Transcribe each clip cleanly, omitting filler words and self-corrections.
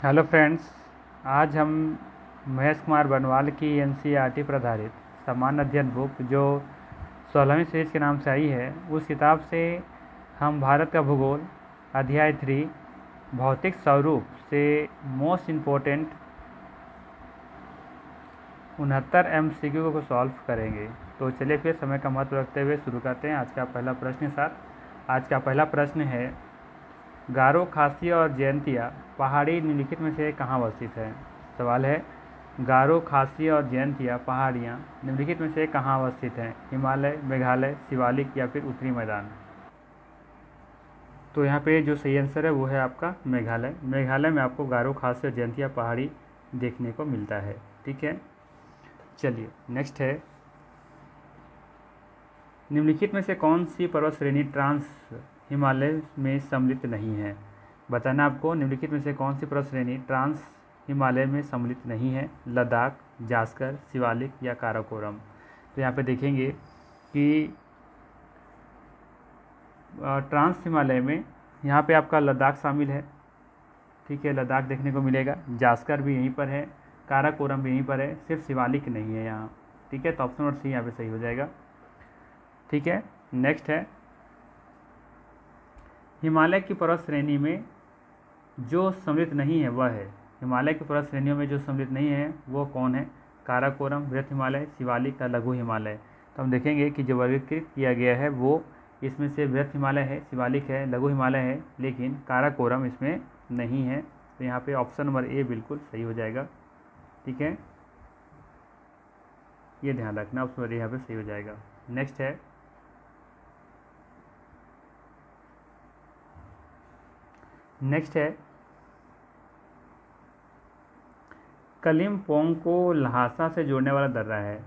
Hello friends, आज हम महेश कुमार बनवाल की एनसीईआरटी पर आधारित सामान्य अध्ययन बुक जो 16वीं सीरीज के नाम से आई है, उस किताब से हम भारत का भूगोल अध्याय 3 भौतिक स्वरूप से मोस्ट इम्पोर्टेंट 69 MCQ को सॉल्व करेंगे। तो चलिए फिर समय का महत्व रखते हुए शुरू करते हैं आज का पहला प्रश्न के साथ। आज का पहला प्रश्न है, गारो, खासी और जयंतिया पहाड़ी निम्नलिखित में से कहाँ अवस्थित है। सवाल है, गारो, खासी और जयंतिया पहाड़ियाँ निम्नलिखित में से कहाँ अवस्थित हैं। हिमालय, मेघालय, शिवालिक या फिर उत्तरी मैदान। तो यहाँ पे जो सही आंसर है वो है आपका मेघालय। मेघालय में आपको गारो, खासी और जयंतिया पहाड़ी देखने को मिलता है। ठीक है, चलिए नेक्स्ट है, निम्नलिखित में से कौन सी पर्वत श्रेणी ट्रांस हिमालय में सम्मिलित नहीं है। बताना आपको निम्नलिखित में से कौन सी पर्वत श्रेणी ट्रांस हिमालय में सम्मिलित नहीं है। लद्दाख, जास्कर, शिवालिक या काराकोरम। तो यहाँ पे देखेंगे कि ट्रांस हिमालय में यहाँ पे आपका लद्दाख शामिल है। ठीक है, लद्दाख देखने को मिलेगा। जास्कर भी यहीं पर है, काराकोरम भी यहीं पर है, सिर्फ शिवालिक नहीं है यहाँ। ठीक है, तो ऑप्शन नंबर सी यहाँ पे सही हो जाएगा। ठीक है, नेक्स्ट है, हिमालय की पर्वत श्रेणी में जो सम्मिलित नहीं है वह है। हिमालय की पर्वत श्रेणियों में जो सम्मिलित नहीं है वो कौन है। काराकोरम, बृहत हिमालय, शिवालिक या लघु हिमालय। तो हम देखेंगे कि जो वर्गीकृत किया गया है वो इसमें से बृहत हिमालय है, शिवालिक है, लघु हिमालय है, लेकिन काराकोरम इसमें नहीं है। तो यहाँ पे ऑप्शन नंबर ए बिल्कुल सही हो जाएगा। ठीक है, ये ध्यान रखना, ऑप्शन नंबर ए यहाँ पे सही हो जाएगा। नेक्स्ट है, कलिम्पोंग को ल्हासा से जोड़ने वाला दर्रा है।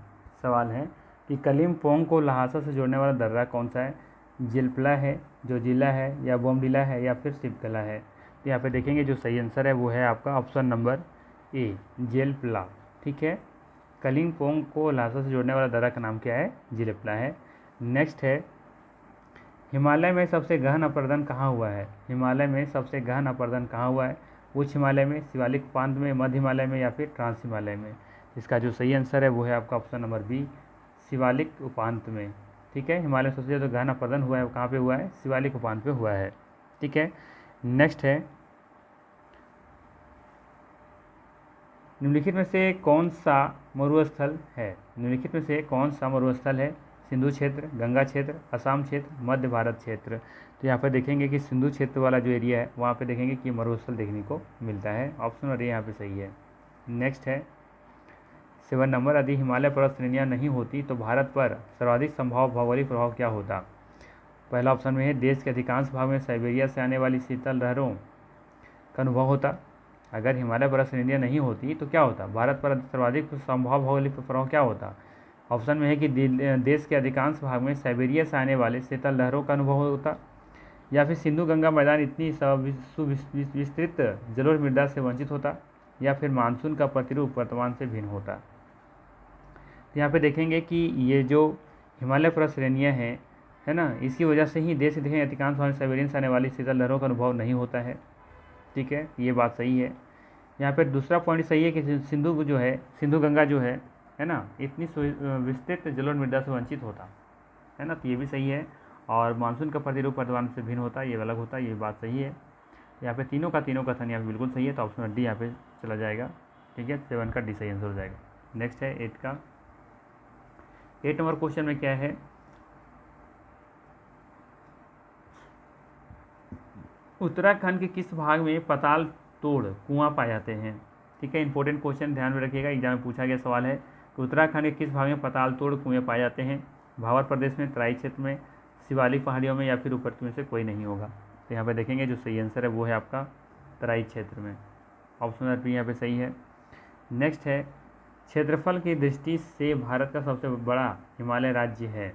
सवाल है कि कलिम्पोंग को ल्हासा से जोड़ने वाला दर्रा कौन सा है। जिलपला है, जोजिला है, या बोमडिला है, या फिर शिवकला है। तो यहाँ पे देखेंगे जो सही आंसर है वो है आपका ऑप्शन नंबर ए, जेलपला। ठीक है, कलिम्पोंग को ल्हासा से जोड़ने वाला दर्रा का नाम क्या है, जिलपला है। नेक्स्ट है, हिमालय में सबसे गहन अपरदन कहाँ हुआ है। हिमालय में सबसे गहन अपरदन कहाँ हुआ है। उच्च हिमालय में, शिवालिक उपांत में, मध्य हिमालय में, या फिर ट्रांस हिमालय में। इसका जो सही आंसर है वो है आपका ऑप्शन नंबर बी, शिवालिक उपांत में। ठीक है, हिमालय में सबसे ज़्यादा गहन अपरदन हुआ है वो कहाँ पे हुआ है, शिवालिक उपांत पे हुआ है। ठीक है, नेक्स्ट है, निम्नलिखित में से कौन सा मरुस्थल है। निम्नलिखित में से कौन सा मरुस्थल है। सिंधु क्षेत्र, गंगा क्षेत्र, असम क्षेत्र, मध्य भारत क्षेत्र। तो यहाँ पर देखेंगे कि सिंधु क्षेत्र वाला जो एरिया है वहाँ पे देखेंगे कि मरुस्थल देखने को मिलता है। ऑप्शन नंबर ए यहाँ पे सही है। नेक्स्ट है, 7 नंबर, यदि हिमालय पर्वत श्रेणियाँ नहीं होती तो भारत पर सर्वाधिक संभाव भौगोलिक प्रभाव क्या होता। पहला ऑप्शन में है, देश के अधिकांश भाग में साइबेरिया से आने वाली शीतल लहरों का अनुभव होता। अगर हिमालय पर्वत श्रेणियाँ नहीं होती तो क्या होता, भारत पर सर्वाधिक संभाव भौगोलिक प्रभाव क्या होता। ऑप्शन में है कि देश के अधिकांश भाग में साइबेरिया से आने वाले शीतल लहरों का अनुभव होता, या फिर सिंधु गंगा मैदान इतनी सुविस्तृत जलोढ़ मृदा से वंचित होता, या फिर मानसून का प्रतिरूप वर्तमान से भिन्न होता। तो यहाँ पे देखेंगे कि ये जो हिमालय पर्वत श्रेणियाँ हैं, है ना, इसकी वजह से ही देश के देखेंगे अधिकांश भाग में साइबेरिया से आने वाली शीतल लहरों का अनुभव नहीं होता है। ठीक है, ये बात सही है। यहाँ पे दूसरा पॉइंट सही है कि सिंधु जो है, सिंधु गंगा जो है ना, इतनी विस्तृत जलोढ़ मृदा से वंचित होता है ना, तो ये भी सही है। और मानसून का प्रतिरूप वर्तमान से भिन्न होता है, ये अलग होता है, ये बात सही है। यहाँ पे तीनों का कथन यहाँ पे बिल्कुल सही है, तो ऑप्शन डी यहाँ पे चला जाएगा। ठीक है, 7 का डी सही आंसर हो जाएगा। नेक्स्ट है 8 का। 8 नंबर क्वेश्चन में क्या है, उत्तराखंड के किस भाग में पताल तोड़ कुआं पाए जाते हैं। ठीक है, इंपॉर्टेंट क्वेश्चन, ध्यान में रखिएगा, एग्जाम में पूछा गया सवाल है कि उत्तराखंड के किस भाग में पताल तोड़ कुएं पाए जाते हैं। भावर प्रदेश में, तराई क्षेत्र में, शिवालिक पहाड़ियों में, या फिर ऊपर में से कोई नहीं होगा। तो यहाँ पे देखेंगे जो सही आंसर है वो है आपका तराई क्षेत्र में। ऑप्शन नंबर बी यहाँ पे सही है। नेक्स्ट है, क्षेत्रफल की दृष्टि से भारत का सबसे बड़ा हिमालय राज्य है।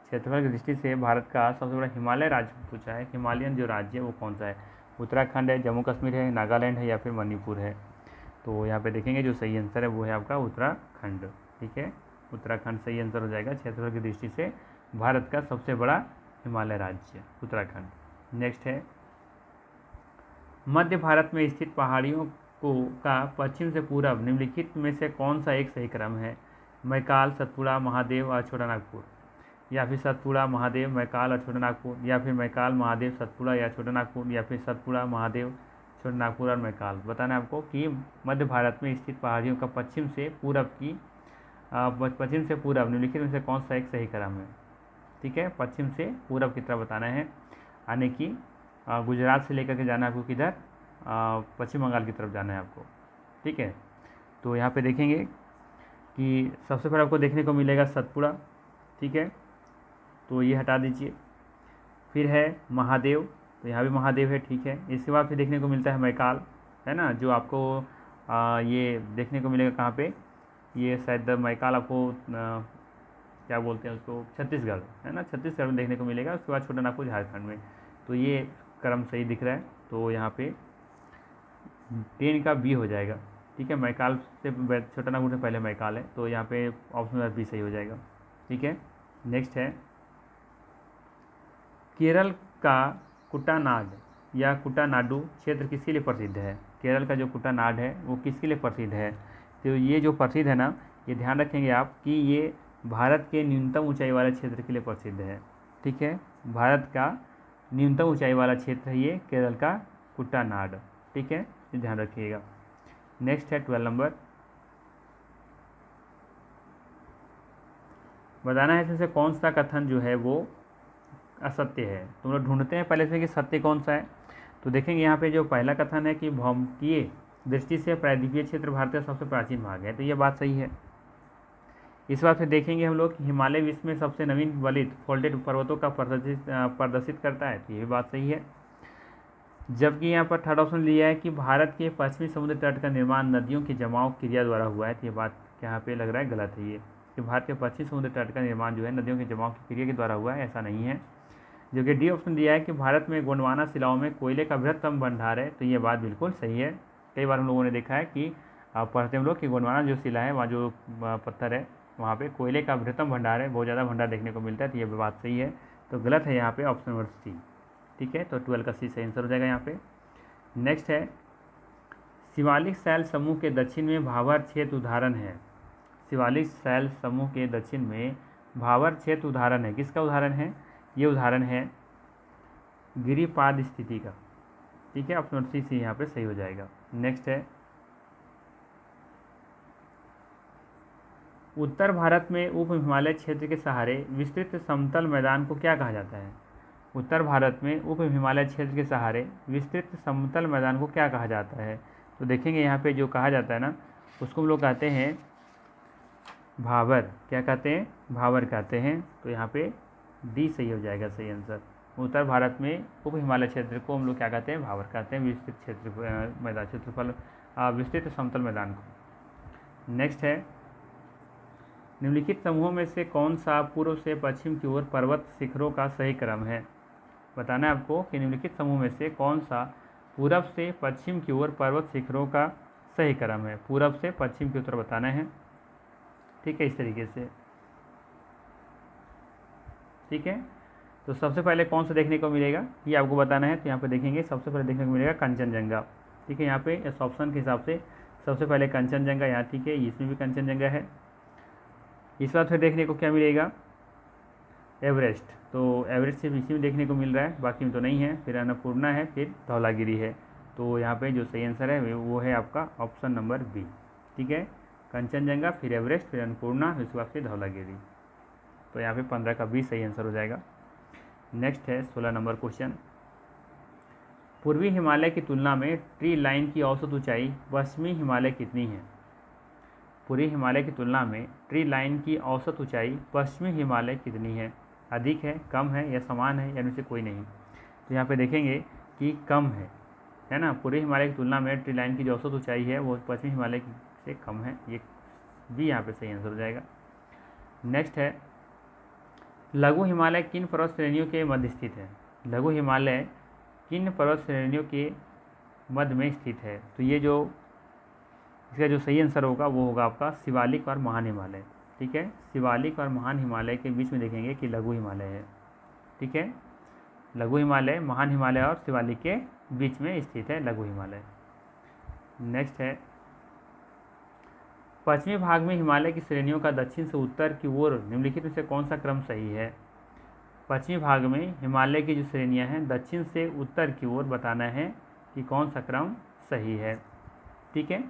क्षेत्रफल की दृष्टि से भारत का सबसे बड़ा हिमालय राज्य पूछा है, हिमालयन जो राज्य है वो कौन सा है। उत्तराखंड है, जम्मू कश्मीर है, नागालैंड है, या फिर मणिपुर है। तो यहाँ पे देखेंगे जो सही आंसर है वो है आपका उत्तराखंड। ठीक है, उत्तराखंड सही आंसर हो जाएगा। क्षेत्रफल की दृष्टि से भारत का सबसे बड़ा हिमालय राज्य उत्तराखंड। नेक्स्ट है, मध्य भारत में स्थित पहाड़ियों को का पश्चिम से पूरब निम्नलिखित में से कौन सा एक सही क्रम है? मैकाल, सतपुड़ा, महादेव और छोटा नागपुर, या फिर सतपुड़ा, महादेव, मैकाल और छोटा नागपुर, या फिर मैकाल, महादेव, सतपुड़ा या छोटा नागपुर, या फिर सतपुड़ा, महादेव, छोटा नागपुर और मैकाल। बताना है आपको कि मध्य भारत में स्थित पहाड़ियों का पश्चिम से पूरब निम्नलिखित में से कौन सा एक सही क्रम है? ठीक है, पश्चिम से पूरब की तरफ बताना है, यानी कि गुजरात से लेकर के जाना है आपको किधर, पश्चिम बंगाल की तरफ जाना है आपको। ठीक है, तो यहाँ पे देखेंगे कि सबसे पहले आपको देखने को मिलेगा सतपुड़ा। ठीक है, तो ये हटा दीजिए। फिर है महादेव, तो यहाँ भी महादेव है। ठीक है, इसके बाद फिर देखने को मिलता है मैकाल, है ना, जो आपको ये देखने को मिलेगा कहाँ पे, ये शायद मैकाल आपको क्या बोलते हैं उसको, छत्तीसगढ़, है ना, छत्तीसगढ़ में देखने को मिलेगा। उसके बाद छोटा नागपुर झारखंड में। तो ये क्रम सही दिख रहा है, तो यहाँ पे 10 का बी हो जाएगा। ठीक है, मैकाल से छोटा नागपुर से पहले मैकाल है, तो यहाँ पे ऑप्शन नंबर बी सही हो जाएगा। ठीक है, नेक्स्ट है केरल का कुटानाड या कुटानाडु क्षेत्र किसके लिए प्रसिद्ध है? केरल का जो कुटानाड है वो किसके लिए प्रसिद्ध है? तो ये जो प्रसिद्ध है ना, ये ध्यान रखेंगे आप कि ये भारत के न्यूनतम ऊंचाई वाले क्षेत्र के लिए प्रसिद्ध है। ठीक है, भारत का न्यूनतम ऊंचाई वाला क्षेत्र है ये केरल का कुटानाड। ठीक है, ये ध्यान रखिएगा। नेक्स्ट है 12 नंबर, बताना है इसमें से कौन सा कथन जो है वो असत्य है। तुम लोग ढूंढते हैं पहले से कि सत्य कौन सा है। तो देखेंगे यहाँ पे जो पहला कथन है कि भौमकीय दृष्टि से प्रायद्वीपीय क्षेत्र भारत का सबसे प्राचीन भाग है, तो ये बात सही है। इस बात से देखेंगे हम लोग कि हिमालय विश्व में सबसे नवीन वलित फोल्डेड पर्वतों का प्रदर्शित करता है, तो ये भी बात सही है। जबकि यहाँ पर थर्ड ऑप्शन लिया है कि भारत के पश्चिमी समुद्र तट का निर्माण नदियों की जमाव क्रिया द्वारा हुआ है, तो ये बात यहाँ पे लग रहा है गलत है, ये कि भारत के पश्चिमी समुद्र तट का निर्माण जो है नदियों के जमाव की क्रिया के द्वारा हुआ है, ऐसा नहीं है। जो कि डी ऑप्शन दिया है कि भारत में गोंडवाना शिलाओं में कोयले का बृहत्तम भंडार है, तो ये बात बिल्कुल सही है। कई बार हम लोगों ने देखा है कि पढ़ते हम लोग कि गोंडवाना जो शिला है, वहाँ जो पत्थर है, वहाँ पे कोयले का बृहत्तम भंडार है, बहुत ज़्यादा भंडार देखने को मिलता है, तो ये बात सही है। तो गलत है यहाँ पे ऑप्शन नंबर सी। ठीक है, तो 12 का सी सही आंसर हो जाएगा यहाँ पे। नेक्स्ट है शिवालिक शैल समूह के दक्षिण में भावर क्षेत्र उदाहरण है। शिवालिक शैल समूह के दक्षिण में भावर क्षेत्र उदाहरण है, किसका उदाहरण है? ये उदाहरण है गिरिपाद स्थिति का। ठीक है, ऑप्शन सी सी यहाँ पे सही हो जाएगा। नेक्स्ट है उत्तर भारत में उप हिमालय क्षेत्र के सहारे विस्तृत समतल मैदान को क्या कहा जाता है? उत्तर भारत में उप हिमालय क्षेत्र के सहारे विस्तृत समतल मैदान को क्या कहा जाता है? तो देखेंगे यहाँ पे जो कहा जाता है ना, उसको हम लोग कहते हैं भावर। क्या कहते हैं? भावर कहते हैं। तो यहाँ पे डी सही हो जाएगा सही आंसर। उत्तर भारत में उप हिमालय क्षेत्र को हम लोग क्या कहते हैं? भावर कहते हैं, विस्तृत क्षेत्र मैदान क्षेत्रफल विस्तृत समतल मैदान को। नेक्स्ट है निम्नलिखित समूहों में से कौन सा पूर्व से पश्चिम की ओर पर्वत शिखरों का सही क्रम है? बताना है आपको कि निम्नलिखित समूह में से कौन सा पूरब से पश्चिम की ओर पर्वत शिखरों का सही क्रम है। पूरब से पश्चिम की उत्तर बताना है। ठीक है, इस तरीके से। ठीक है, तो सबसे पहले कौन सा देखने को मिलेगा ये आपको बताना है। तो यहाँ पे देखेंगे सबसे पहले देखने को मिलेगा कंचनजंगा। ठीक है, यहाँ पे इस ऑप्शन के हिसाब से सबसे पहले कंचनजंगा यहाँ। ठीक है, इसमें भी कंचनजंगा है। इस बार फिर देखने को क्या मिलेगा? एवरेस्ट। तो एवरेस्ट सिर्फ इसी में देखने को मिल रहा है, बाकी में तो नहीं है। फिर अन्नपूर्णा है, फिर धौलागिरी है। तो यहाँ पे जो सही आंसर है वो है आपका ऑप्शन नंबर बी। ठीक है, कंचनजंगा, फिर एवरेस्ट, फिर अन्नपूर्णा, उसके बाद फिर धौलागिरी। तो यहाँ पे 15 का बी सही आंसर हो जाएगा। नेक्स्ट है 16 नंबर क्वेश्चन। पूर्वी हिमालय की तुलना में ट्री लाइन की औसत ऊंचाई पश्चिमी हिमालय कितनी है? पूर्वी हिमालय की तुलना में ट्री लाइन की औसत ऊंचाई पश्चिमी हिमालय कितनी है? अधिक है, कम है, या समान है, या इनमें से कोई नहीं? तो यहाँ पे देखेंगे कि कम है ना। पूर्वी हिमालय की तुलना में ट्री लाइन की जो औसत ऊंचाई है वो पश्चिमी हिमालय से कम है। ये भी यहाँ पे सही आंसर हो जाएगा। नेक्स्ट है लघु हिमालय किन पर्वत श्रेणियों के मध्य स्थित है? लघु हिमालय किन पर्वत श्रेणियों के मध्य में स्थित है? तो ये जो इसका जो सही आंसर होगा वो होगा आपका शिवालिक और महान हिमालय। ठीक है, शिवालिक और महान हिमालय के बीच में देखेंगे कि लघु हिमालय है। ठीक है, लघु हिमालय, महान हिमालय और शिवालिक के बीच में स्थित है लघु हिमालय। नेक्स्ट है पश्चिमी भाग में हिमालय की श्रेणियों का दक्षिण से उत्तर की ओर निम्नलिखित में से कौन सा क्रम सही है। पश्चिमी भाग में हिमालय की जो श्रेणियां हैं दक्षिण से उत्तर की ओर बताना है कि कौन सा क्रम सही है। ठीक है,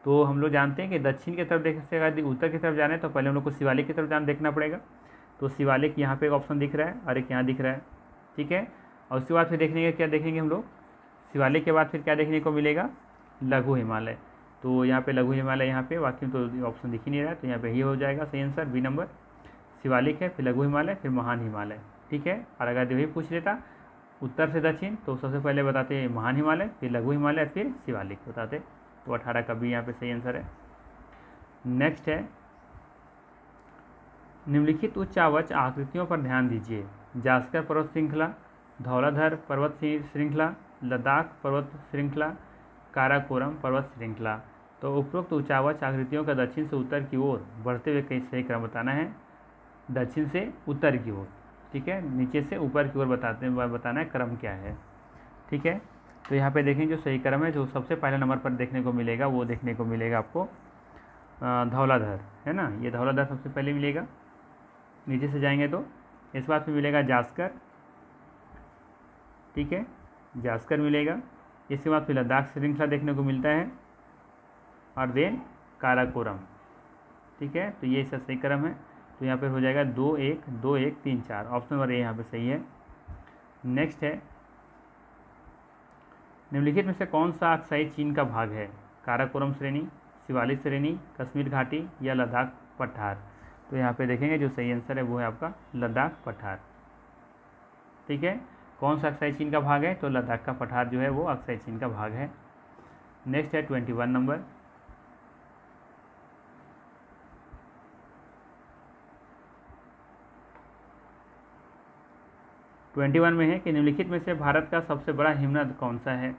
तो हम लोग जानते हैं कि दक्षिण की तरफ देखने से यदि उत्तर की तरफ जाना है तो पहले हम लोग को शिवालिक की तरफ देखना पड़ेगा। तो शिवालिक यहाँ पे एक ऑप्शन दिख रहा है और एक यहाँ दिख रहा है। ठीक है, और उसके बाद फिर देखने का क्या देखेंगे हम लोग, शिवालिक के बाद फिर क्या देखने को मिलेगा, लघु हिमालय। तो यहाँ पे लघु हिमालय यहाँ पे वाकई तो ऑप्शन दिख ही नहीं रहा है, तो यहाँ पे ही हो जाएगा सही आंसर बी नंबर। शिवालिक है, फिर लघु हिमालय, फिर महान हिमालय। ठीक है, और अगर वही पूछ लेता उत्तर से दक्षिण तो सबसे पहले बताते महान हिमालय, फिर लघु हिमालय, फिर शिवालिक बताते। तो 18 का भी यहाँ पे सही आंसर है। नेक्स्ट है निम्नलिखित उच्चावच आकृतियों पर ध्यान दीजिए। जास्कर पर्वत श्रृंखला, धौलाधर पर्वत श्रृंखला, लद्दाख पर्वत श्रृंखला, काराकोरम पर्वत श्रृंखला। तो उपरोक्त उच्चावच आकृतियों का दक्षिण से उत्तर की ओर बढ़ते हुए कई सही क्रम बताना है। दक्षिण से उत्तर की ओर, ठीक है, नीचे से ऊपर की ओर बताना है क्रम क्या है। ठीक है, तो यहाँ पे देखें जो सही क्रम है, जो सबसे पहले नंबर पर देखने को मिलेगा वो देखने को मिलेगा आपको धौलाधर, है ना, ये धौलाधर सबसे पहले मिलेगा। नीचे से जाएंगे तो इस बात में मिलेगा जास्कर, ठीक है, जास्कर मिलेगा। इसके बाद फिर लद्दाख श्रृंखला देखने को मिलता है और देन काराकोरम। ठीक है, तो ये इसका सही क्रम है। तो यहाँ पर हो जाएगा 2 1 2 1 3 4, ऑप्शन नंबर ए यहाँ पे सही है। नेक्स्ट है निम्नलिखित में से कौन सा अक्साई चीन का भाग है। काराकोरम श्रेणी, शिवालिक श्रेणी, कश्मीर घाटी या लद्दाख पठार। तो यहाँ पे देखेंगे जो सही आंसर है वो है आपका लद्दाख पठार। ठीक है, कौन सा अक्साई चीन का भाग है, तो लद्दाख का पठार जो है वो अक्साई चीन का भाग है। नेक्स्ट है 21 नंबर, में है कि निम्नलिखित में से भारत का सबसे बड़ा हिमनद कौन सा है।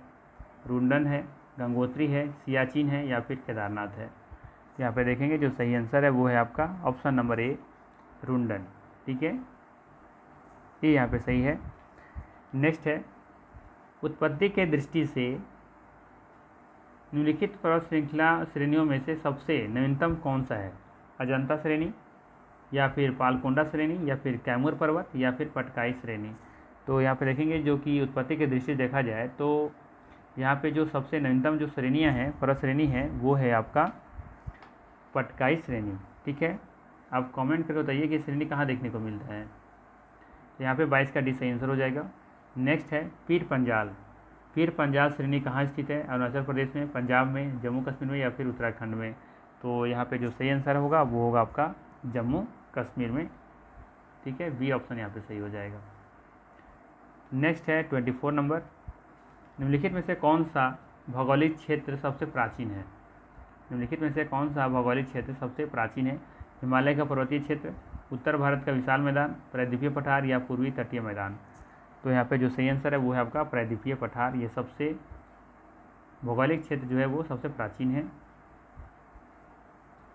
रुंडन है, गंगोत्री है, सियाचिन है या फिर केदारनाथ है। यहाँ पे देखेंगे जो सही आंसर है वो है आपका ऑप्शन नंबर ए रुंडन। ठीक है, ये यहाँ पे सही है। नेक्स्ट है उत्पत्ति के दृष्टि से निम्नलिखित पर्वत श्रेणियों में से सबसे नवीनतम कौन सा है। अजंता श्रेणी या फिर पालकोंडा श्रेणी या फिर कैमूर पर्वत या फिर पटकाई श्रेणी। तो यहाँ पे देखेंगे जो कि उत्पत्ति के दृष्टि से देखा जाए तो यहाँ पे जो सबसे नवीनतम जो श्रेणियाँ हैं, पर्वत श्रेणी है, वो है आपका पटकाई श्रेणी। ठीक है, आप कमेंट करके बताइए कि श्रेणी कहाँ देखने को मिलता है। तो यहाँ पे 22 का डी सही आंसर हो जाएगा। नेक्स्ट है पीर पंजाल। पीर पंजाल श्रेणी कहाँ स्थित है, अरुणाचल प्रदेश में, पंजाब में, जम्मू कश्मीर में या फिर उत्तराखंड में। तो यहाँ पे जो सही आंसर होगा वो होगा आपका जम्मू कश्मीर में। ठीक है, बी ऑप्शन यहाँ पे सही हो जाएगा। नेक्स्ट है 24 नंबर, निम्नलिखित में से कौन सा भौगोलिक क्षेत्र सबसे प्राचीन है। निम्नलिखित में से कौन सा भौगोलिक क्षेत्र सबसे प्राचीन है। हिमालय का पर्वतीय क्षेत्र, उत्तर भारत का विशाल मैदान, प्रायद्वीपीय पठार या पूर्वी तटीय मैदान। तो यहाँ पे जो सही आंसर है वो है आपका प्रायद्वीपीय पठार। ये सबसे भौगोलिक क्षेत्र जो है वो सबसे प्राचीन है।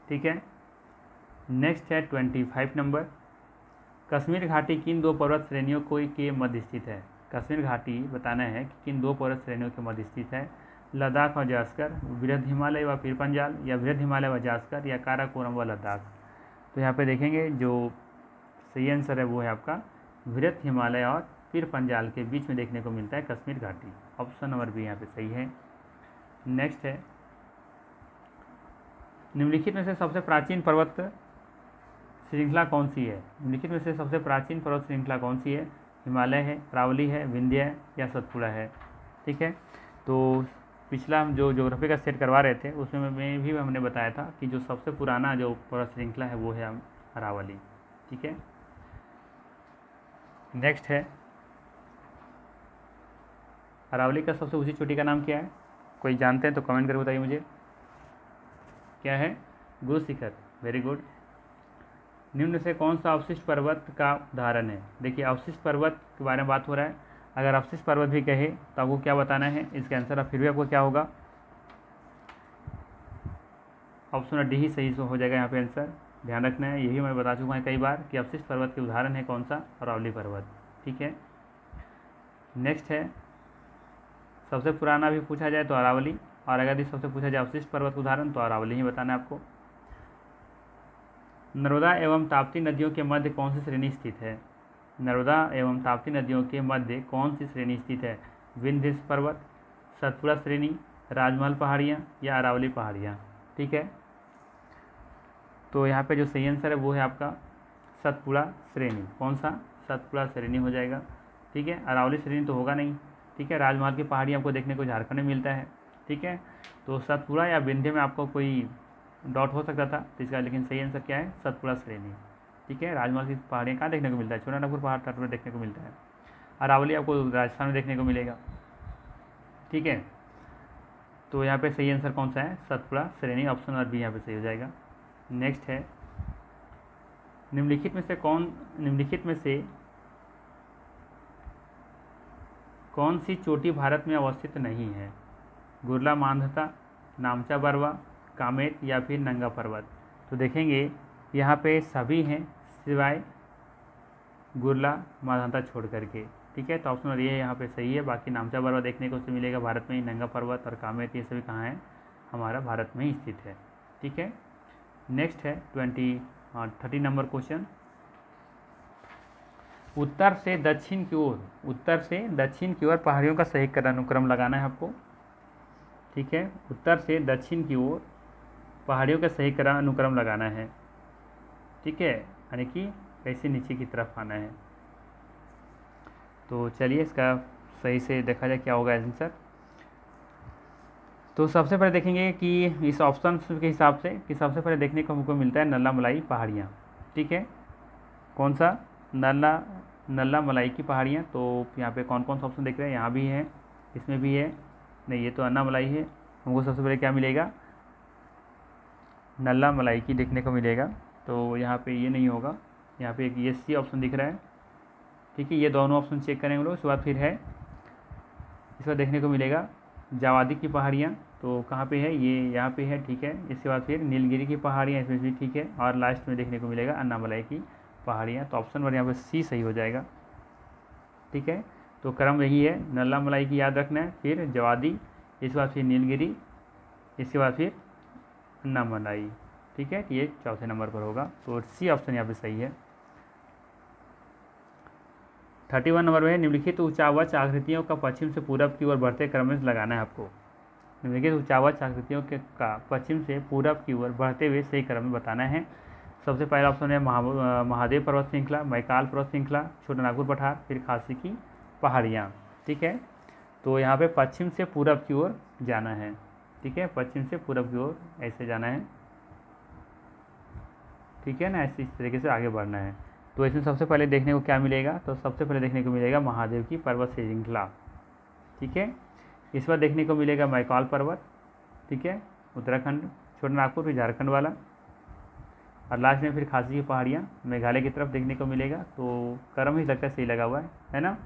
ठीक है, नेक्स्ट है 25 नंबर, कश्मीर घाटी किन 2 पर्वत श्रेणियों को के मध्य स्थित है। कश्मीर घाटी बताना है कि किन 2 पर्वत श्रेणियों के मध्य स्थित है। लद्दाख व जास्कर, बृहद हिमालय व पीर पंजाल या बृहद हिमालय व जास्कर या काराकोरम व लद्दाख। तो यहाँ पे देखेंगे जो सही आंसर है वो है आपका बृहद हिमालय और पीर पंजाल के बीच में देखने को मिलता है कश्मीर घाटी। ऑप्शन नंबर बी यहाँ पे सही है। नेक्स्ट है निम्नलिखित में से सबसे प्राचीन पर्वत श्रृंखला कौन सी है। निम्नलिखित में से सबसे प्राचीन पर्वत श्रृंखला कौन सी है। हिमालय है, अरावली है, विंध्य है या सतपुड़ा है। ठीक है, तो पिछला हम जो ज्योग्राफी का सेट करवा रहे थे उसमें में भी हमने बताया था कि जो सबसे पुराना जो पर्वत श्रृंखला है वो है अरावली। ठीक है, नेक्स्ट है अरावली का सबसे ऊंची चोटी का नाम क्या है। कोई जानते हैं तो कमेंट करके बताइए मुझे। क्या है, गुरु शिखर। Very good. निम्न से कौन सा अवशिष्ट पर्वत का उदाहरण है। देखिए अवशिष्ट पर्वत के बारे में बात हो रहा है। अगर अवशिष्ट पर्वत भी कहे तो आपको क्या बताना है, इसका आंसर अब फिर भी आपको क्या होगा, ऑप्शन डी ही सही हो जाएगा यहाँ पे आंसर। ध्यान रखना है, यही मैं बता चुका हूँ कई बार कि अवशिष्ट पर्वत के उदाहरण है कौन सा, अरावली पर्वत। ठीक है, नेक्स्ट है सबसे पुराना भी पूछा जाए तो अरावली, और अगर इस सबसे पूछा जाए अवशिष्ट पर्वत उदाहरण तो अरावली ही बताना है आपको। नर्मदा एवं ताप्ती नदियों के मध्य कौन सी श्रेणी स्थित है? नर्मदा एवं ताप्ती नदियों के मध्य कौन सी श्रेणी स्थित है? विंध्य पर्वत, सतपुड़ा श्रेणी, राजमहल पहाड़ियाँ या अरावली पहाड़ियाँ। ठीक है, तो यहाँ पे जो सही आंसर है वो है आपका सतपुड़ा श्रेणी। कौन सा? सतपुड़ा श्रेणी हो जाएगा। ठीक है, अरावली श्रेणी तो होगा नहीं। ठीक है, राजमहल की पहाड़ी आपको देखने को झारखंड में मिलता है। ठीक है, तो सतपुड़ा या विंध्य में आपको कोई डाउट हो सकता था, तो इसका लेकिन सही आंसर क्या है? सतपुड़ा श्रेणी। ठीक है, राजमहल की पहाड़ियाँ कहाँ देखने को मिलता है? छोटानागपुर पहाड़ तट पर देखने को मिलता है। अरावली आपको राजस्थान में देखने को मिलेगा। ठीक है, तो यहाँ पे सही आंसर कौन सा है? सतपुड़ा श्रेणी, ऑप्शन और बी यहाँ पे सही हो जाएगा। नेक्स्ट है, निम्नलिखित में से कौन सी चोटी भारत में अवस्थित नहीं है? गुरला मांधाता, नामचा बरवा, कामेट या फिर नंगा पर्वत। तो देखेंगे यहाँ पे सभी हैं सिवाय गुरला मांधाता छोड़ करके। ठीक है, तो ऑप्शन ये यहाँ पे सही है। बाकी नामचा बरवा देखने को उससे मिलेगा भारत में ही, नंगा पर्वत और कामेट ये सभी कहाँ है? हमारा भारत में ही स्थित है। ठीक है, नेक्स्ट है 30 नंबर क्वेश्चन। उत्तर से दक्षिण की ओर पहाड़ियों का सही अनुक्रम लगाना है आपको। ठीक है, उत्तर से दक्षिण की ओर पहाड़ियों का सही अनुक्रम लगाना है। ठीक है, यानी कि कैसे नीचे की तरफ आना है। तो चलिए इसका सही से देखा जाए क्या होगा आंसर। तो सबसे पहले देखेंगे कि इस ऑप्शन के हिसाब से कि सबसे पहले देखने को हमको मिलता है नल्ला मलाई पहाड़ियाँ। ठीक है, कौन सा? नल्ला मलाई की पहाड़ियाँ। तो यहाँ पे कौन कौन सा ऑप्शन देख रहे हैं? यहाँ भी है, इसमें भी है, नहीं ये तो अन्ना मलाई है। हमको सबसे पहले क्या मिलेगा? नल्ला मलाई की देखने को मिलेगा। तो यहाँ पे ये नहीं होगा, यहाँ पे एक ये सी ऑप्शन दिख रहा है। ठीक है, ये दोनों ऑप्शन चेक करेंगे लोग। उसके बाद फिर है इसका देखने को मिलेगा जावादी की पहाड़ियाँ। तो कहाँ पे है? ये यहाँ पे है। ठीक है, इसके बाद फिर नीलगिरी की पहाड़ियाँ इसमें भी ठीक है, और लास्ट में देखने को मिलेगा अन्नामलाई की पहाड़ियाँ। तो ऑप्शन नंबर यहाँ पे सी सही हो जाएगा। ठीक है, तो क्रम यही है, नल्ला मलाई की याद रखना है, फिर जवादी, इसके बाद फिर नीलगिरी, इसके बाद फिर अन्नामलाई। ठीक है, ये चौथे नंबर पर होगा। तो सी ऑप्शन यहाँ पे सही है। 31 नंबर में निम्नलिखित ऊंचावच आकृतियों का पश्चिम से पूरब की ओर बढ़ते क्रम में लगाना है आपको। निम्नलिखित ऊंचावच आकृतियों के का पश्चिम से पूरब की ओर बढ़ते हुए सही क्रम में बताना है। सबसे पहला ऑप्शन है महादेव पर्वत श्रृंखला, मैकाल पर्वत श्रृंखला, छोटानागपुर पठार, फिर खासी की पहाड़ियाँ। ठीक है, तो यहाँ पे पश्चिम से पूरब की ओर जाना है। ठीक है, पश्चिम से पूरब की ओर ऐसे जाना है। ठीक है ना, ऐसे इस तरीके से आगे बढ़ना है। तो इसमें सबसे पहले देखने को क्या मिलेगा? तो सबसे पहले देखने को मिलेगा महादेव की पर्वत श्रृंखला। ठीक है, इस बार देखने को मिलेगा मैकाल पर्वत। ठीक है, उत्तराखंड, छोटानागपुर, फिर झारखंड वाला, और लास्ट में फिर खासी की पहाड़ियाँ मेघालय की तरफ देखने को मिलेगा। तो क्रम ही लगता है सही लगा हुआ है ना।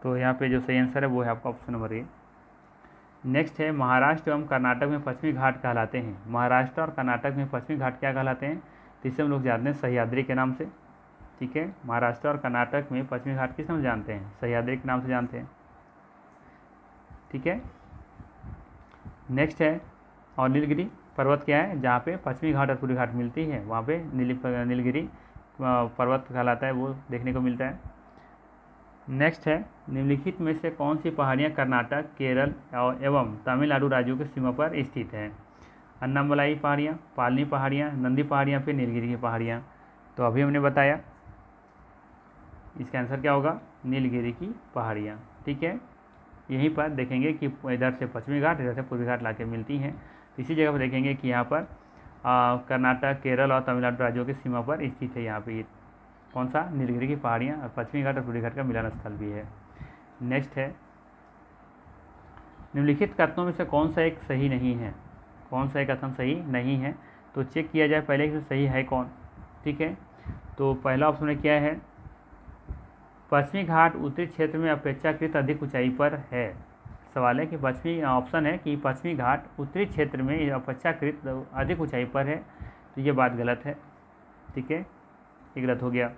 तो यहाँ पे जो सही आंसर है वो है आपका ऑप्शन नंबर ए। नेक्स्ट है महाराष्ट्र एवं कर्नाटक में पश्चिमी घाट कहलाते हैं। महाराष्ट्र और कर्नाटक में पश्चिमी घाट क्या कहलाते हैं? तो इसे हम लोग जानते हैं सह्याद्री के नाम से। ठीक है, महाराष्ट्र और कर्नाटक में पश्चिमी घाट किस नाम से जानते हैं? सह्याद्री के नाम से जानते हैं। ठीक है, नेक्स्ट है और नीलगिरी पर्वत क्या है? जहाँ पे पश्चिमी घाट और पूर्वी घाट मिलती है वहाँ पे नीलगिरी पर्वत कहलाता है, वो देखने को मिलता है। नेक्स्ट है निम्नलिखित में से कौन सी पहाड़ियाँ कर्नाटक, केरल एवं तमिलनाडु राज्यों की सीमा पर स्थित है? अन्नामलाई पहाड़ियाँ, पालनी पहाड़ियाँ, नंदी पहाड़ियाँ, फिर नीलगिरी की पहाड़ियाँ। तो अभी हमने बताया इसका आंसर क्या होगा? नीलगिरी की पहाड़ियाँ। ठीक है, यहीं पर देखेंगे कि इधर से पश्चिमी घाट, इधर से पूर्वी घाट लाके मिलती हैं। इसी जगह पर देखेंगे कि यहाँ पर कर्नाटक, केरल और तमिलनाडु राज्यों की सीमा पर स्थित है। यहाँ पे कौन सा? नीलगिरी की पहाड़ियाँ, और पश्चिमी घाट और पूर्वी घाट का मिलन स्थल भी है। नेक्स्ट है निम्नलिखित कथनों में से कौन सा एक सही नहीं है? कौन सा एक कथन सही नहीं है? तो चेक किया जाए पहले कि सही है कौन। ठीक है, तो पहला ऑप्शन क्या है? पश्चिमी घाट उत्तरी क्षेत्र में अपेक्षाकृत अधिक ऊंचाई पर है। सवाल है कि पश्चिमी ऑप्शन है कि पश्चिमी घाट उत्तरी क्षेत्र में अपेक्षाकृत अधिक ऊंचाई पर है। तो ये बात गलत है। ठीक है, ये गलत हो गया।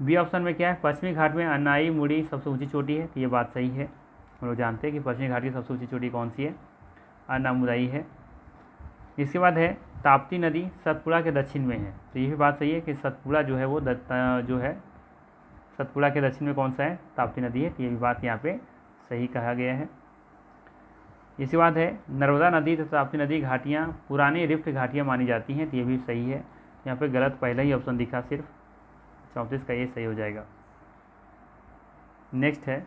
बी ऑप्शन में क्या है? पश्चिमी घाट में अन्नाई मुड़ी सबसे ऊंची चोटी है। तो ये बात सही है। हम लोग जानते हैं कि पश्चिमी घाट की सबसे ऊंची चोटी कौन सी है? अनामुदाई है। इसके बाद है ताप्ती नदी सतपुड़ा के दक्षिण में है, तो ये भी बात सही है कि सतपुड़ा जो है वो जो है सतपुड़ा के दक्षिण में कौन सा है, ताप्ती नदी है, तो ये भी बात यहाँ पे सही कहा गया है। इसके बाद है नर्मदा नदी तथा ताप्ती नदी घाटियाँ पुरानी रिफ्ट घाटियाँ मानी जाती हैं, तो ये भी सही है। यहाँ पे गलत पहला ही ऑप्शन दिखा सिर्फ, 34 का ये सही हो जाएगा। नेक्स्ट है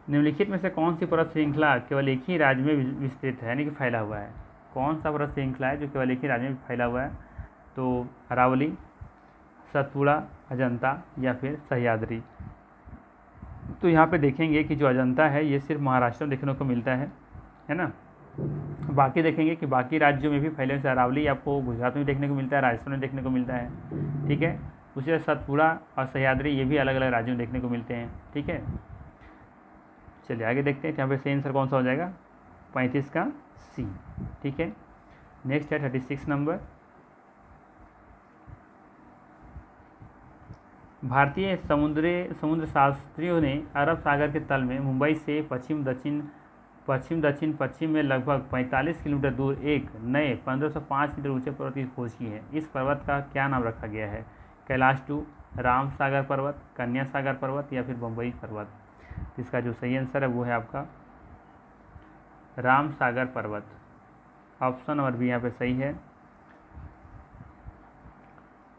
निम्नलिखित में से कौन सी पर्वत श्रृंखला केवल एक ही राज्य में विस्तृत है, यानी कि फैला हुआ है। कौन सा पर्वत श्रृंखला है जो केवल एक ही राज्य में फैला हुआ है, तो अरावली, सतपुड़ा, अजंता या फिर सह्याद्री। तो यहाँ पे देखेंगे कि जो अजंता है ये सिर्फ महाराष्ट्र में देखने को मिलता है ना। बाकी देखेंगे कि बाकी राज्यों में भी फैले से अरावली आपको गुजरात में देखने को मिलता है, राजस्थान में देखने को मिलता है, ठीक है। उसी सतपुड़ा और सह्याद्री ये भी अलग अलग राज्यों में देखने को मिलते हैं, ठीक है। चलिए आगे देखते हैं, यहाँ पे सही आंसर कौन सा हो जाएगा, 35 का सी, ठीक है। नेक्स्ट है 36 नंबर, भारतीय समुद्र शास्त्रियों ने अरब सागर के तल में मुंबई से पश्चिम में लगभग 45 किलोमीटर दूर एक नए 1505 मीटर ऊंचे पर्वत की खोज की है। इस पर्वत का क्या नाम रखा गया है, कैलाश 2, राम सागर पर्वत, कन्या सागर पर्वत या फिर बम्बई पर्वत। इसका जो सही आंसर है वो है आपका राम सागर पर्वत, ऑप्शन नंबर बी यहाँ पे सही है।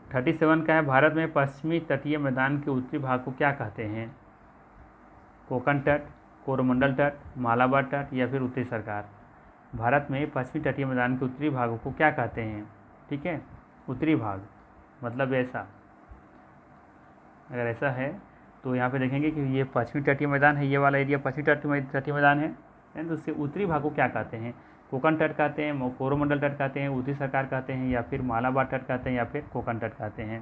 37 का है, भारत में पश्चिमी तटीय मैदान के उत्तरी भाग को क्या कहते हैं, कोकण तट, कोरोमंडल तट, मालाबार तट या फिर उत्तरी सरकार। भारत में पश्चिमी तटीय मैदान के उत्तरी भागों को क्या कहते हैं, ठीक है। उत्तरी भाग मतलब ऐसा, अगर ऐसा है तो यहाँ पे देखेंगे कि ये पश्चिमी तटीय मैदान है, ये वाला एरिया पश्चिमी तटीय मैदान है, तो उसके उत्तरी भाग को क्या कहते हैं, कोकण तट कहते हैं, कोरोमंडल तट कहते हैं, उत्तरी सरकार कहते हैं या फिर मालाबार तट कहते हैं या फिर कोकण तट कहते हैं।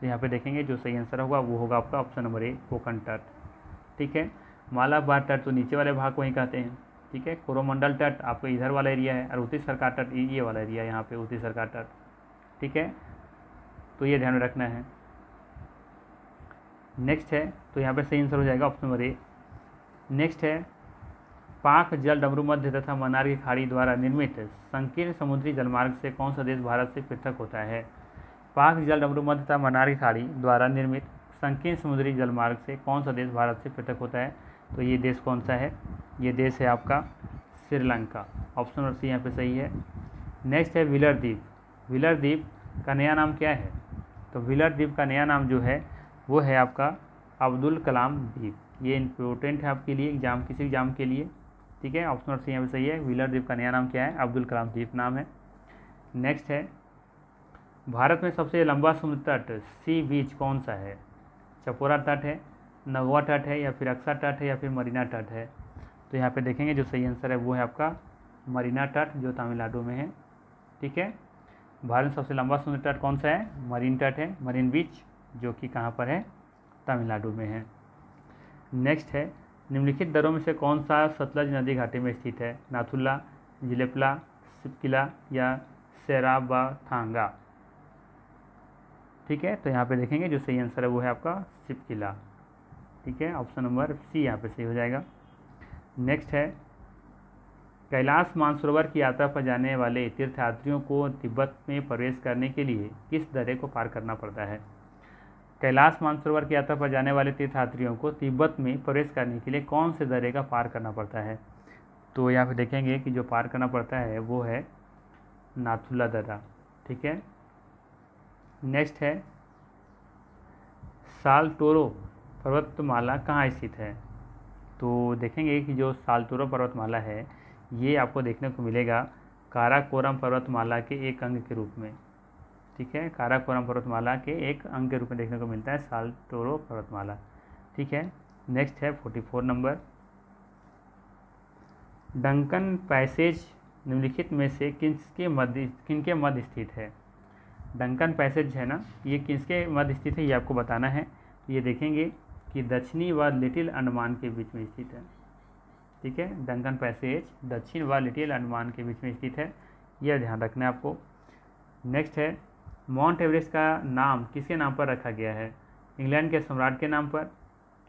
तो यहाँ पे देखेंगे जो सही आंसर होगा वो होगा आपका ऑप्शन नंबर ए, कोकण तट, ठीक है। मालाबार तट तो नीचे वाले भाग को ही कहते हैं, ठीक है। कोरोमंडल तट आपको इधर वाला एरिया है और उत्तरी सरकार तट ये वाला एरिया है, यहाँ पे उत्तरी सरकार तट, ठीक है। तो ये ध्यान में रखना है। नेक्स्ट है, तो यहाँ पे सही आंसर हो जाएगा ऑप्शन नंबर ए। नेक्स्ट है पाक जल डमरू मध्य तथा मन्नार की खाड़ी द्वारा निर्मित संकीर्ण समुद्री जलमार्ग से कौन सा देश भारत से पृथक होता है। पाक जल डमरू मध्य तथा मन्नार की खाड़ी द्वारा निर्मित संकीर्ण समुद्री जलमार्ग से कौन सा देश भारत से पृथक होता है, तो ये देश कौन सा है, ये देश है आपका श्रीलंका, ऑप्शन नंबर सी यहाँ पे सही है। नेक्स्ट है व्हीलर द्वीप, व्हीलर द्वीप का नया नाम क्या है, तो व्हीलर द्वीप का नया नाम जो है वो है आपका अब्दुल कलाम द्वीप। ये इम्पोर्टेंट है आपके लिए एग्जाम, किसी एग्जाम के लिए, ठीक है। ऑप्शन नंबर सी यहाँ पे सही है, व्हीलर द्वीप का नया नाम क्या है, अब्दुल कलाम द्वीप नाम है। नेक्स्ट है भारत में सबसे लंबा समुद्र तट सी बीच कौन सा है, चपोरा तट है, नगवा तट है या फिर अक्सा तट है या फिर मरीना तट है। तो यहाँ पे देखेंगे जो सही आंसर है वो है आपका मरीना तट जो तमिलनाडु में है, ठीक है। भारत में सबसे लंबा समुद्र तट कौन सा है, मरीन तट है, मरीन बीच, जो कि कहाँ पर है, तमिलनाडु में है। नेक्स्ट है निम्नलिखित दर्रों में से कौन सा सतलज नदी घाटी में स्थित है, नाथुला, जिलेपला, सिपकिला या सेराबाथांगा, ठीक है। तो यहाँ पे देखेंगे जो सही आंसर है वो है आपका सिपकिला, ठीक है। ऑप्शन नंबर सी यहाँ पे सही हो जाएगा। नेक्स्ट है कैलाश मानसरोवर की यात्रा पर जाने वाले तीर्थयात्रियों को तिब्बत में प्रवेश करने के लिए किस दर्रे को पार करना पड़ता है। कैलाश मानसरोवर की यात्रा पर जाने वाले तीर्थयात्रियों को तिब्बत में प्रवेश करने के लिए कौन से दर्रे का पार करना पड़ता है, तो यहाँ पे देखेंगे कि जो पार करना पड़ता है वो है नाथुला दर्रा, ठीक है। नेक्स्ट है सालटोरो पर्वतमाला कहाँ स्थित है, तो देखेंगे कि जो सालटोरो पर्वतमाला है ये आपको देखने को मिलेगा काराकोरम पर्वतमाला के एक अंग के रूप में, ठीक है। काराकोरम पर्वतमाला के एक अंग के रूप में देखने को मिलता है सालटोरो पर्वतमाला, ठीक है। नेक्स्ट है 44 नंबर, डंकन पैसेज निम्नलिखित में से किनके मध्य स्थित है। डंकन पैसेज है ना, ये किसके मध्य स्थित है ये आपको बताना है। तो ये देखेंगे कि दक्षिणी व लिटिल अंडमान के बीच में स्थित है, ठीक है। डंकन पैसेज दक्षिण व लिटिल अंडमान के बीच में स्थित है, यह ध्यान रखना है आपको। नेक्स्ट है माउंट एवरेस्ट का नाम किसके नाम पर रखा गया है, इंग्लैंड के सम्राट के नाम पर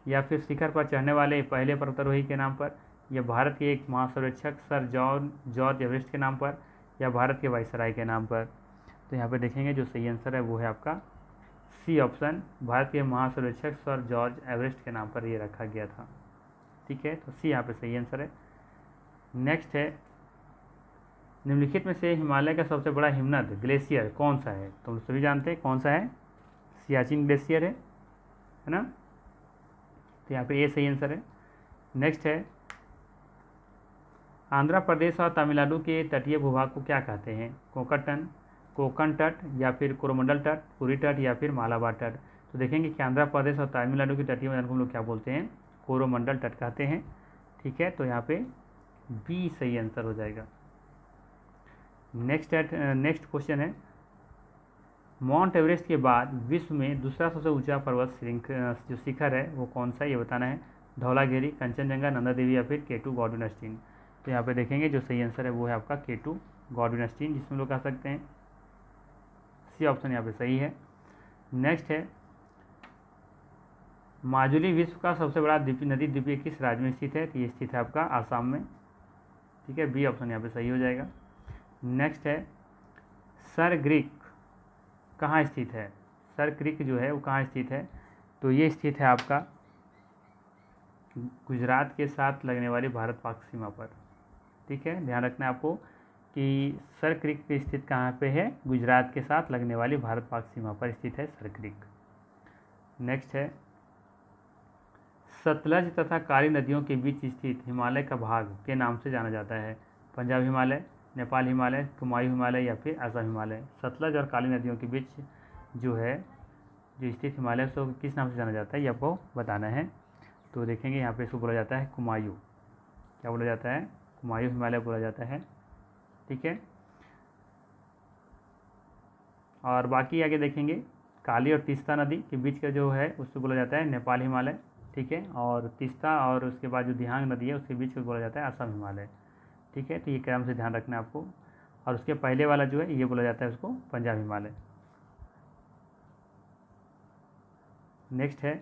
या फिर शिखर पर चढ़ने वाले पहले पर्वतारोही के नाम पर या भारत के एक महासर्वेक्षक सर जॉर्ज एवरेस्ट के नाम पर, या भारत के वायसराय के नाम पर। तो यहाँ पे देखेंगे जो सही आंसर है वो है आपका सी ऑप्शन, भारत के महासर्वेक्षक सर जॉर्ज एवरेस्ट के नाम पर ये रखा गया था। ठीक है, तो सी यहाँ पे सही आंसर है। नेक्स्ट है, निम्नलिखित में से हिमालय का सबसे बड़ा हिमनद ग्लेशियर कौन सा है? तो हम सभी जानते हैं कौन सा है, सियाचिन ग्लेशियर है ना। तो यहाँ पे ए सही आंसर है। नेक्स्ट है, आंध्र प्रदेश और तमिलनाडु के तटीय भूभाग को क्या कहते हैं? कोंकण तट, या फिर कोरोमंडल तट, पुरी तट, या फिर मालाबार तट। तो देखेंगे कि आंध्र प्रदेश और तमिलनाडु के तटीय मैदान को हम लोग क्या बोलते हैं? कोरोमंडल तट कहते हैं। ठीक है, तो यहाँ पे बी सही आंसर हो जाएगा। नेक्स्ट क्वेश्चन है, माउंट एवरेस्ट के बाद विश्व में दूसरा सबसे ऊंचा पर्वत जो शिखर है वो कौन सा है, ये बताना है। धौलागिरी, कंचनजंगा, नंदा देवी, या फिर K2 गॉडविन। तो यहाँ पे देखेंगे जो सही आंसर है वो है आपका K2 गॉडविन, जिसमें लोग कह सकते हैं। सी ऑप्शन यहाँ पे सही है। नेक्स्ट है, माजुली विश्व का सबसे बड़ा नदी द्वीप किस राज्य में स्थित है? तो ये स्थित है आपका आसाम में। ठीक है, बी ऑप्शन यहाँ पे सही हो जाएगा। नेक्स्ट है, सर क्रीक कहाँ स्थित है? सर क्रीक जो है वो कहाँ स्थित है? तो ये स्थित है आपका गुजरात के साथ लगने वाली भारत पाक सीमा पर। ठीक है, ध्यान रखना है आपको कि सर क्रीक स्थित कहाँ पे है? गुजरात के साथ लगने वाली भारत पाक सीमा पर स्थित है सर क्रीक। नेक्स्ट है, सतलज तथा काली नदियों के बीच स्थित हिमालय का भाग के नाम से जाना जाता है? पंजाब हिमालय, नेपाल हिमालय, कुमायूं हिमालय, या फिर असम हिमालय। सतलज और काली नदियों के बीच जो स्थित हिमालय उसको किस नाम से जाना जाता है ये आपको बताना है। तो देखेंगे यहाँ पे इसको बोला जाता है कुमायूं। क्या बोला जाता है? कुमायूं हिमालय बोला जाता है। ठीक है, और बाकी आगे देखेंगे, काली और तीस्ता नदी के बीच का जो है उसको बोला जाता है नेपाल हिमालय। ठीक है, और तीस्ता और उसके बाद जो दिहांग नदी है उसके बीच को बोला जाता है असम हिमालय। ठीक है, तो ये क्रम से ध्यान रखना है आपको। और उसके पहले वाला जो है ये बोला जाता है उसको पंजाब हिमालय। नेक्स्ट है,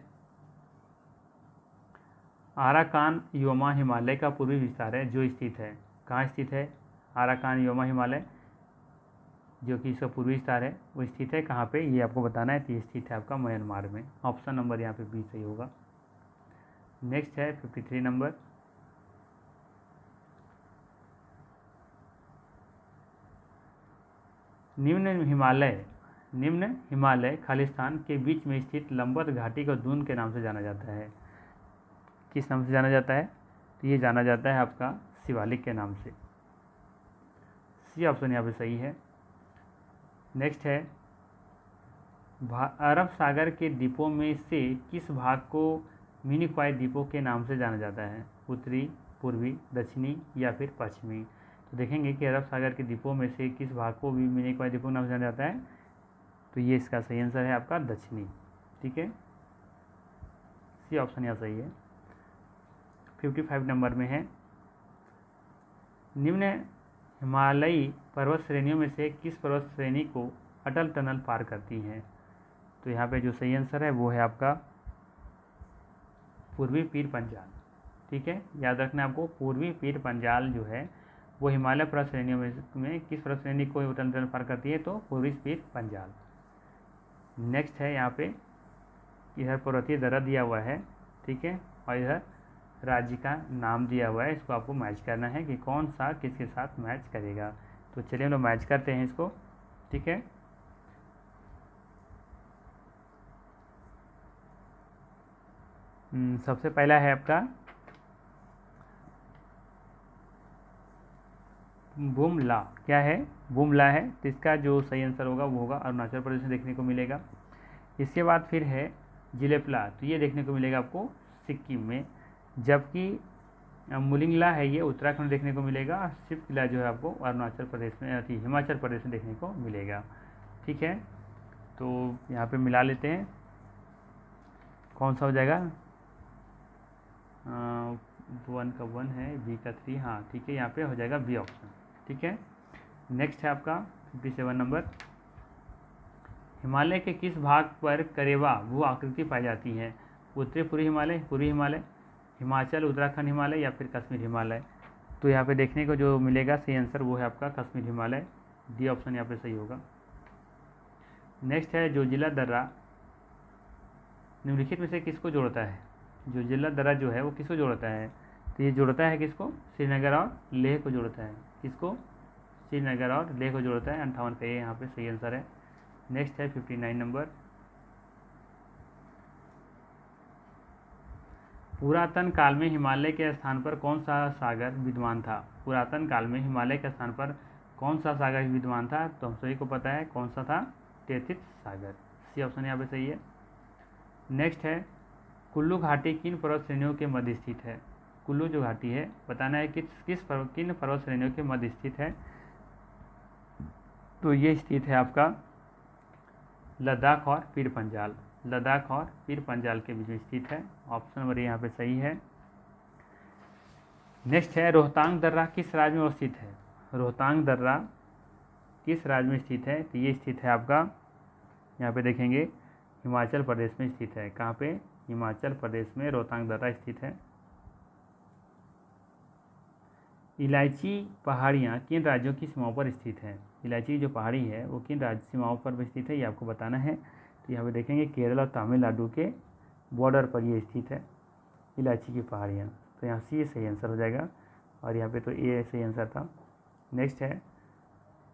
आराकान योमा हिमालय का पूर्वी विस्तार है जो स्थित है, कहाँ स्थित है? आराकान योमा हिमालय जो कि इसका पूर्वी विस्तार है वो स्थित है कहाँ पे, ये आपको बताना है। तो ये स्थित है आपका म्यांमार में। ऑप्शन नंबर यहाँ पे बी सही होगा। नेक्स्ट है 53 नंबर, निम्न हिमालय खालिस्तान के बीच में स्थित लंबवत घाटी को दून के नाम से जाना जाता है? किस नाम से जाना जाता है? तो ये जाना जाता है आपका शिवालिक के नाम से। सी ऑप्शन यहाँ पे सही है। नेक्स्ट है, अरब सागर के द्वीपों में से किस भाग को मिनिकॉय द्वीपों के नाम से जाना जाता है? उत्तरी, पूर्वी, दक्षिणी, या फिर पश्चिमी। तो देखेंगे कि अरब सागर के द्वीपों में से किस भाग को भी मिनिकॉय द्वीपों के नाम से जाना जाता है? तो ये इसका सही आंसर है आपका दक्षिणी। ठीक है, सी ऑप्शन यहाँ सही है। 55 नंबर में है, निम्न हिमालयी पर्वत श्रेणियों में से किस पर्वत श्रेणी को अटल टनल पार करती हैं? तो यहाँ पे जो सही आंसर है वो है आपका पूर्वी पीर पंजाल। ठीक है, याद रखना आपको, पूर्वी पीर पंजाल जो है वो हिमालय पर्वत श्रेणियों में किस पर्वत श्रेणी को अटल टनल पार करती है? तो पूर्वी पीर पंजाल। नेक्स्ट है, यहाँ पे इधर पर्वतीय दर्रा दिया हुआ है। ठीक है, और इधर राज्य का नाम दिया हुआ है। इसको आपको मैच करना है कि कौन सा किसके साथ मैच करेगा। तो चलिए हम लोग मैच करते हैं इसको। ठीक है, सबसे पहला है आपका बुमला। क्या है? बुमला है। तो इसका जो सही आंसर होगा वो होगा अरुणाचल प्रदेश में देखने को मिलेगा। इसके बाद फिर है जिलेपला, तो ये देखने को मिलेगा आपको सिक्किम में। जबकि मुलिंगला है ये उत्तराखंड में देखने को मिलेगा। शिवकिला जो है आपको अरुणाचल प्रदेश में हिमाचल प्रदेश में देखने को मिलेगा। ठीक है, तो यहाँ पे मिला लेते हैं कौन सा हो जाएगा। 1 का 1 है, बी का 3। हाँ ठीक है, यहाँ पे हो जाएगा बी ऑप्शन। ठीक है, नेक्स्ट है आपका 57 नंबर, हिमालय के किस भाग पर करेवा भू आकृति पाई जाती है? उत्तरी पूर्वी हिमालय, पूर्वी हिमालय, हिमाचल, उत्तराखंड हिमालय या फिर कश्मीर हिमालय। तो यहाँ पे देखने को जो मिलेगा सही आंसर वो है आपका कश्मीर हिमालय। डी ऑप्शन यहाँ पे सही होगा। नेक्स्ट है जोजिला दर्रा निम्नलिखित में से किसको जोड़ता है। जोजिला दर्रा जो है वो किसको जोड़ता है, तो ये जोड़ता है किसको, श्रीनगर और लेह को जोड़ता है। किसको, श्रीनगर और लेह को जोड़ता है। 58 का ये यहाँ पे सही आंसर है। नेक्स्ट है 59 नंबर, पुरातन काल में हिमालय के स्थान पर कौन सा सागर विद्यमान था। पुरातन काल में हिमालय के स्थान पर कौन सा सागर विद्यमान था, तो हम सभी को पता है कौन सा था, टेथिस सागर। सी ऑप्शन यहाँ पे सही है। नेक्स्ट है कुल्लू घाटी किन पर्वत श्रेणियों के मध्य स्थित है। कुल्लू जो घाटी है बताना है किन पर्वत श्रेणियों के मध्य स्थित है, तो ये स्थित है आपका लद्दाख और पीर पंजाल। लद्दाख और पीर पंजाल के बीच में स्थित है। ऑप्शन नंबर यहाँ पे सही है। नेक्स्ट है रोहतांग दर्रा किस राज्य में अवस्थित है। रोहतांग दर्रा किस राज्य में स्थित है, तो ये स्थित है आपका, यहाँ पे देखेंगे हिमाचल प्रदेश में स्थित है। कहाँ पे, हिमाचल प्रदेश में रोहतांग दर्रा स्थित है। इलायची पहाड़ियाँ किन राज्यों की सीमाओं पर स्थित है। इलायची की जो पहाड़ी है वो किन राज्य सीमाओं पर स्थित है, ये आपको बताना है। तो यहाँ पे देखेंगे केरल और तमिलनाडु के बॉर्डर पर ये स्थित है इलायची की पहाड़ियाँ। तो यहाँ सी सही आंसर हो जाएगा और यहाँ पे तो ए सही आंसर था। नेक्स्ट है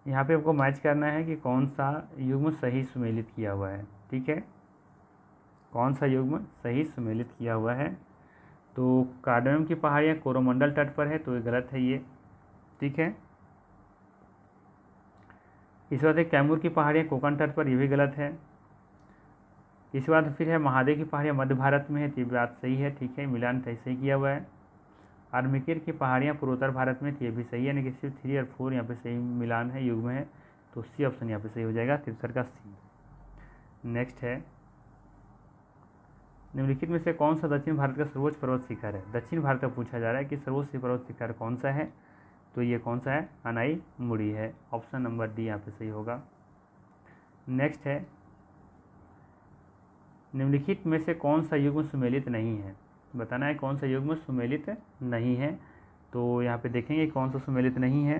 यहाँ पे आपको मैच करना है कि कौन सा युग्म सही सुमेलित किया हुआ है। ठीक है, कौन सा युग्म सही सुमेलित किया हुआ है। तो कार्डनम की पहाड़ियाँ कोरोमंडल तट पर है, तो ये गलत है ये। ठीक है, इस बात है कैमूर की पहाड़ियाँ कोकण तट पर, ये भी गलत है। इसके बाद फिर है महादेव की पहाड़ियाँ मध्य भारत में है, तो ये बात सही है। ठीक है, मिलान सही किया हुआ है। आर्मिकेर की पहाड़ियाँ पूर्वोत्तर भारत में, तो ये भी सही है, यानी कि सिर्फ 3 और 4 यहाँ पे सही मिलान है, युग्म है। तो सी ऑप्शन यहाँ पे सही हो जाएगा, 63 का सी। नेक्स्ट है निम्नलिखित में से कौन सा दक्षिण भारत का सर्वोच्च पर्वत शिखर है। दक्षिण भारत का पूछा जा रहा है कि सर्वोच्च पर्वत शिखर कौन सा है, तो ये कौन सा है, अनाई मुड़ी है। ऑप्शन नंबर डी यहाँ पे सही होगा। नेक्स्ट है निम्नलिखित में से कौन सा युग्म सुमेलित नहीं है, बताना है कौन सा युग्म सुमेलित नहीं है। तो यहाँ पे देखेंगे कौन सा सुमेलित नहीं है।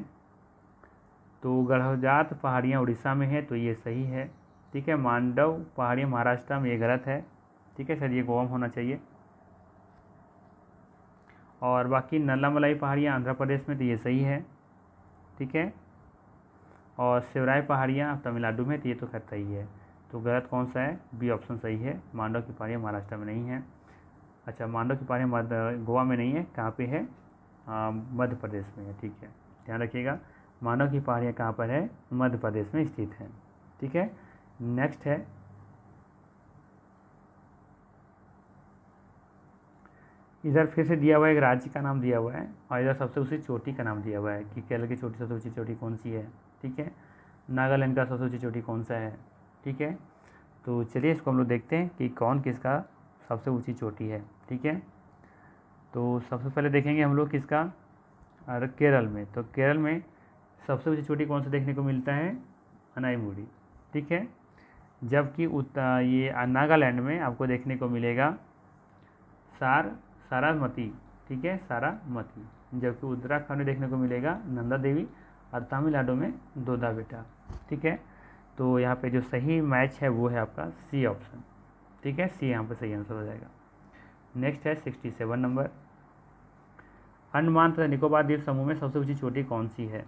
तो गढ़जात पहाड़ियाँ उड़ीसा में है, तो ये सही है। ठीक है, मांडव पहाड़ियाँ महाराष्ट्र में, ये गलत है। ठीक है सर, ये गोवा में होना चाहिए। और बाकी नल्लामलाई पहाड़ियाँ आंध्र प्रदेश में, तो ये सही है। ठीक है, और शिवराय पहाड़ियाँ तमिलनाडु में, तो ये तो खैर सही है। तो गलत कौन सा है, बी ऑप्शन सही है। मांडव की पहाड़ियाँ महाराष्ट्र में नहीं है। अच्छा, मांडव की पहाड़ियाँ गोवा में नहीं है, कहाँ पे है, मध्य प्रदेश में है। ठीक है, ध्यान रखिएगा, मांडव की पहाड़ियाँ कहाँ पर है, मध्य प्रदेश में स्थित है। ठीक है, नेक्स्ट है इधर फिर से दिया हुआ है, एक राज्य का नाम दिया हुआ है और इधर सबसे ऊँची चोटी का नाम दिया हुआ है कि केरल की सबसे ऊँची चोटी कौन सी है। ठीक है, नागालैंड का सबसे ऊँची चोटी कौन सा है। ठीक है, तो चलिए इसको हम लोग देखते हैं कि कौन किसका सबसे ऊँची चोटी है। ठीक है, तो सबसे पहले देखेंगे हम लोग किसका, और केरल में। तो केरल में सबसे ऊँची चोटी कौन सा देखने को मिलता है, अनाईमुड़ी। ठीक है, जबकि ये नागालैंड में आपको देखने को मिलेगा सारामती। ठीक है, सारामती। जबकि उत्तराखंड में देखने को मिलेगा नंदा देवी और तमिलनाडु में दोदा बेटा। ठीक है, तो यहाँ पे जो सही मैच है वो है आपका सी ऑप्शन। ठीक है, सी यहाँ पे सही आंसर हो जाएगा। नेक्स्ट है 67 नंबर, अंडमान तथा निकोबार द्वीप समूह में सबसे ऊंची चोटी कौन सी है।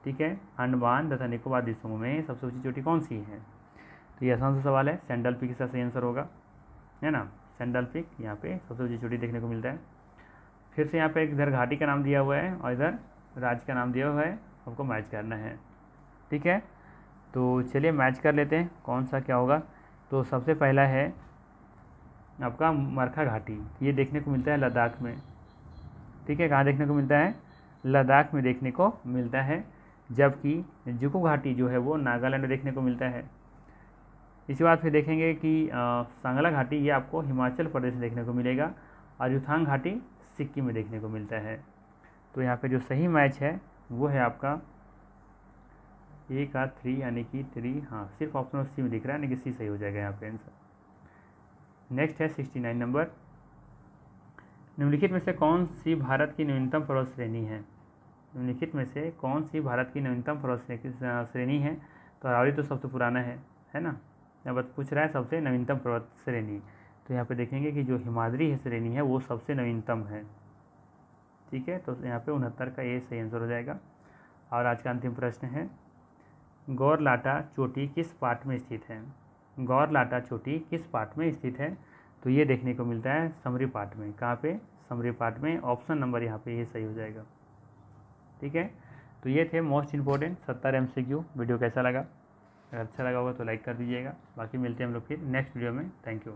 ठीक है, अंडमान तथा निकोबार द्वीप समूह में सबसे ऊंची चोटी कौन सी है, तो ये आसान सा सवाल है। सैंडल पीक इसका सही आंसर होगा, है ना। सैंडल पीक यहाँ पे सबसे ऊंची चोटी देखने को मिलता है। फिर से यहाँ पे इधर घाटी का नाम दिया हुआ है और इधर राज्य का नाम दिया हुआ है, आपको मैच करना है। ठीक है, तो चलिए मैच कर लेते हैं कौन सा क्या होगा। तो सबसे पहला है आपका मरखा घाटी, ये देखने को मिलता है लद्दाख में। ठीक है, कहाँ देखने को मिलता है, लद्दाख में देखने को मिलता है। जबकि जुको घाटी जो है वो नागालैंड में देखने को मिलता है। इसके बाद फिर देखेंगे कि सांगला घाटी ये आपको हिमाचल प्रदेश में देखने को मिलेगा और युथांग घाटी सिक्किम में देखने को मिलता है। तो यहाँ पे जो सही मैच है वो है आपका ए का 3 यानी कि 3, हाँ सिर्फ ऑप्शन सी में दिख रहा है, यानी कि सी सही हो जाएगा यहाँ पे आंसर। नेक्स्ट है 69 नंबर, निम्नलिखित में से कौन सी भारत की न्यूनतम पर्वत श्रेणी है? निम्नलिखित में से कौन सी भारत की न्यूनतम पर्वत श्रेणी है? तो अरावली तो सबसे पुराना है ना। यहाँ पर पूछ रहा है सबसे नवीनतम पर्वत श्रेणी, तो यहाँ पे देखेंगे कि जो हिमाद्री श्रेणी है वो सबसे नवीनतम है। ठीक है, तो यहाँ पे 69 का ये सही आंसर हो जाएगा। और आज का अंतिम प्रश्न है, गौरलाटा चोटी किस पाठ में स्थित है? गौरलाटा चोटी किस पाठ में स्थित है? तो ये देखने को मिलता है समरी पाठ में। कहाँ पे? समरी पाठ में। ऑप्शन नंबर यहाँ पे ये सही हो जाएगा। ठीक है, तो ये थे मोस्ट इंपॉर्टेंट 70 MCQ। वीडियो कैसा लगा? अगर अच्छा लगा होगा तो लाइक कर दीजिएगा। बाकी मिलते हैं हम लोग फिर नेक्स्ट वीडियो में। Thank you.